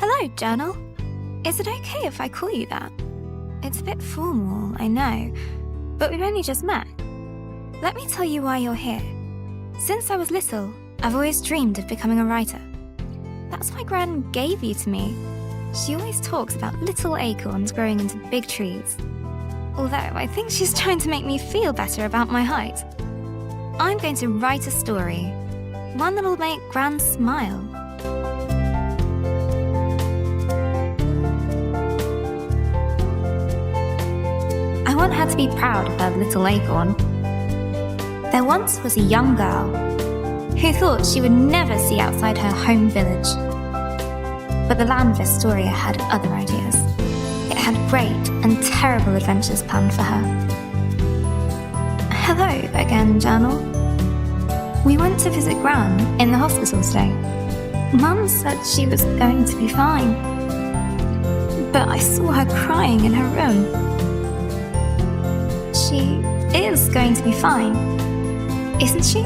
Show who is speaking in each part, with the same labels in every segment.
Speaker 1: Hello, Journal. Is it okay if I call you that? It's a bit formal, I know, but we've only just met. Let me tell you why you're here. Since I was little, I've always dreamed of becoming a writer. That's why Gran gave you to me. She always talks about little acorns growing into big trees. Although I think she's trying to make me feel better about my height. I'm going to write a story, one that'll make Gran smile. I want her to be proud of her little acorn. There once was a young girl who thought she would never see outside her home village. But the land of Astoria had other ideas. It had great and terrible adventures planned for her. Hello again, Journal. We went to visit Gran in the hospital today. Mum said she was going to be fine. But I saw her crying in her room. She is going to be fine, isn't she?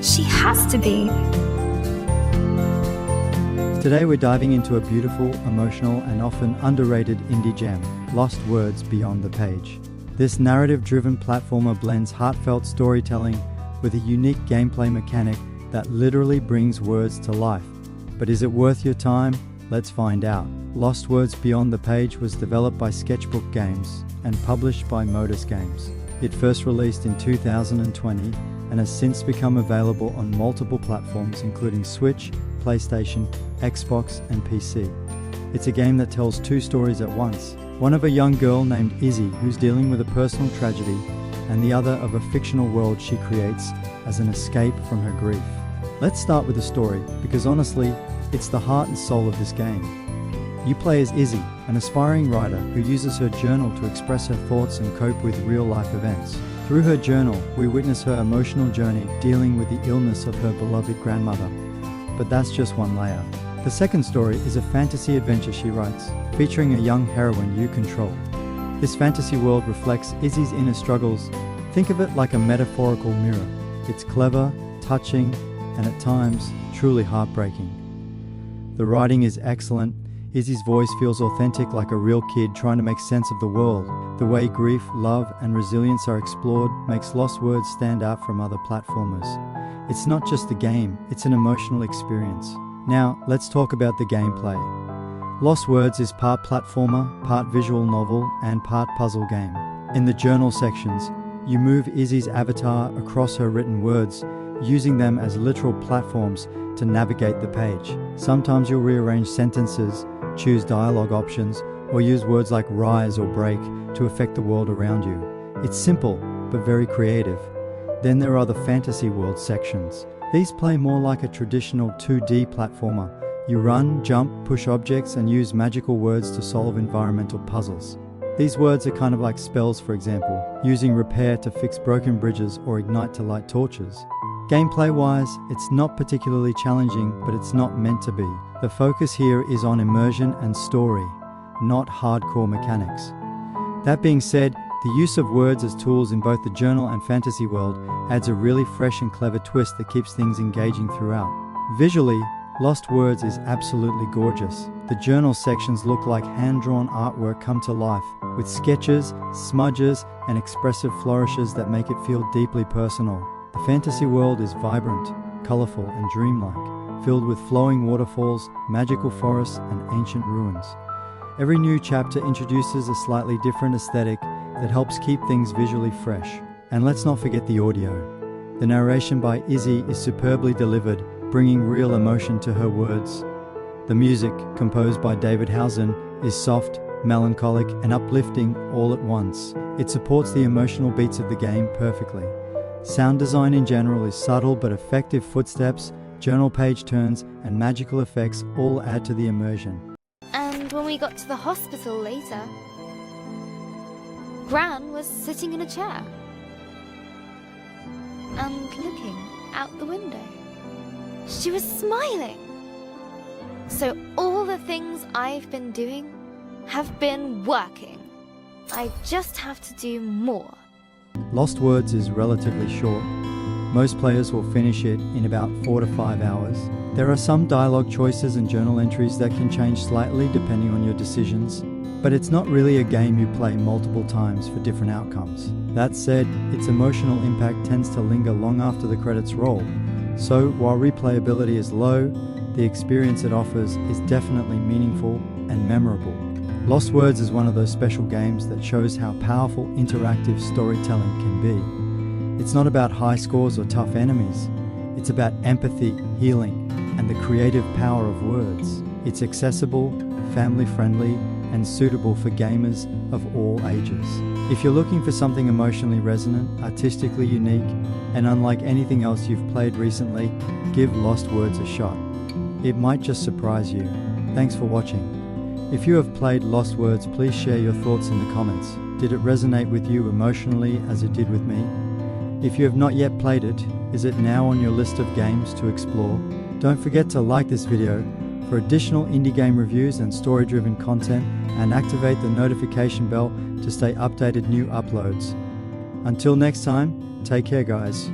Speaker 1: She has to be.
Speaker 2: Today we're diving into a beautiful, emotional, and often underrated indie gem, Lost Words Beyond the Page. This narrative-driven platformer blends heartfelt storytelling with a unique gameplay mechanic that literally brings words to life. But is it worth your time? Let's find out. Lost Words Beyond the Page was developed by Sketchbook Games and published by Modus Games. It first released in 2020 and has since become available on multiple platforms including Switch, PlayStation, Xbox, and PC. It's a game that tells two stories at once, one of a young girl named Izzy who's dealing with a personal tragedy, and the other of a fictional world she creates as an escape from her grief. Let's start with the story, because honestly, it's the heart and soul of this game. You play as Izzy, an aspiring writer who uses her journal to express her thoughts and cope with real-life events. Through her journal, we witness her emotional journey dealing with the illness of her beloved grandmother. But that's just one layer. The second story is a fantasy adventure she writes, featuring a young heroine you control. This fantasy world reflects Izzy's inner struggles. Think of it like a metaphorical mirror. It's clever, touching, and at times, truly heartbreaking. The writing is excellent. Izzy's voice feels authentic, like a real kid trying to make sense of the world. The way grief, love, and resilience are explored makes Lost Words stand out from other platformers. It's not just a game, it's an emotional experience. Now, let's talk about the gameplay. Lost Words is part platformer, part visual novel, and part puzzle game. In the journal sections, you move Izzy's avatar across her written words, using them as literal platforms to navigate the page. Sometimes you'll rearrange sentences, choose dialogue options, or use words like rise or break to affect the world around you. It's simple, but very creative. Then there are the fantasy world sections. These play more like a traditional 2D platformer. You run, jump, push objects, and use magical words to solve environmental puzzles. These words are kind of like spells, for example, using repair to fix broken bridges or ignite to light torches. Gameplay-wise, it's not particularly challenging, but it's not meant to be. The focus here is on immersion and story, not hardcore mechanics. That being said, the use of words as tools in both the journal and fantasy world adds a really fresh and clever twist that keeps things engaging throughout. Visually, Lost Words is absolutely gorgeous. The journal sections look like hand-drawn artwork come to life, with sketches, smudges, and expressive flourishes that make it feel deeply personal. The fantasy world is vibrant, colorful, and dreamlike, filled with flowing waterfalls, magical forests, and ancient ruins. Every new chapter introduces a slightly different aesthetic that helps keep things visually fresh. And let's not forget the audio. The narration by Izzy is superbly delivered, bringing real emotion to her words. The music, composed by David Housen, is soft, melancholic, and uplifting all at once. It supports the emotional beats of the game perfectly. Sound design in general is subtle but effective. Footsteps, journal page turns, and magical effects all add to the immersion.
Speaker 1: And when we got to the hospital later, Gran was sitting in a chair and looking out the window. She was smiling. So all the things I've been doing have been working. I just have to do more.
Speaker 2: Lost Words is relatively short, Most players will finish it in about 4 to 5 hours. There are some dialogue choices and journal entries that can change slightly depending on your decisions, but it's not really a game you play multiple times for different outcomes. That said, its emotional impact tends to linger long after the credits roll, so while replayability is low, the experience it offers is definitely meaningful and memorable. Lost Words is one of those special games that shows how powerful interactive storytelling can be. It's not about high scores or tough enemies. It's about empathy, healing, and the creative power of words. It's accessible, family-friendly, and suitable for gamers of all ages. If you're looking for something emotionally resonant, artistically unique, and unlike anything else you've played recently, give Lost Words a shot. It might just surprise you. Thanks for watching. If you have played Lost Words, please share your thoughts in the comments. Did it resonate with you emotionally as it did with me? If you have not yet played it, is it now on your list of games to explore? Don't forget to like this video for additional indie game reviews and story-driven content, and activate the notification bell to stay updated new uploads. Until next time, take care guys.